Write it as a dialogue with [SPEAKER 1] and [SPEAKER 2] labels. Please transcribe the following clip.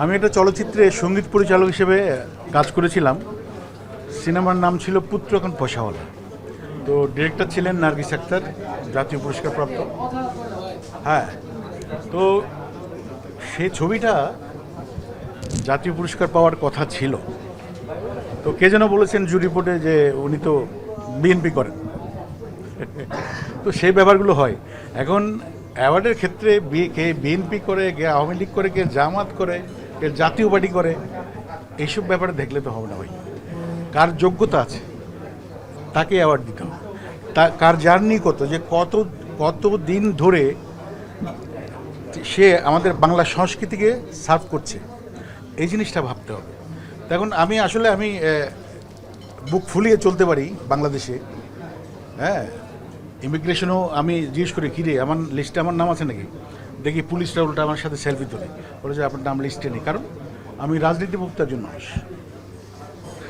[SPEAKER 1] আমি একটা চলচ্চিত্রে সঙ্গীত পরিচালক হিসেবে কাজ করেছিলাম। সিনেমার নাম ছিল পুত্র এখন পয়সাওয়ালা। তো ডিরেক্টর ছিলেন নার্গিস আক্তার, জাতীয় পুরস্কারপ্রাপ্ত। হ্যাঁ, তো সেই ছবিটা জাতীয় পুরস্কার পাওয়ার কথা ছিল। তো কে যেন বলেছেন জুরি রিপোর্টে যে উনি তো বিএনপি করেন। তো সেই ব্যাপারগুলো হয়। এখন অ্যাওয়ার্ডের ক্ষেত্রে কে বিএনপি করে, কে আওয়ামী লীগ করে, কে জামাত করে, কে জাতীয় পার্টি করে, এইসব ব্যাপারে দেখলে তো হবে না ভাই। কার যোগ্যতা আছে তাকে অ্যাওয়ার্ড দিতে হবে। কার জার্নি কত, যে কত দিন ধরে সে আমাদের বাংলা সংস্কৃতিকে সার্ভ করছে, এই জিনিসটা ভাবতে হবে। দেখুন আমি বুক ফুলিয়ে চলতে পারি বাংলাদেশে। হ্যাঁ, ইমিগ্রেশনও আমি জিজ্ঞেস করি, কিরে আমার লিস্টে আমার নাম আছে নাকি, দেখি পুলিশরা উল্টা আমার সাথে সেলফি তোলে, বলে যে আপনার নাম লিস্টে নেই। কারণ আমি রাজনীতি মুক্ত একজন মানুষ।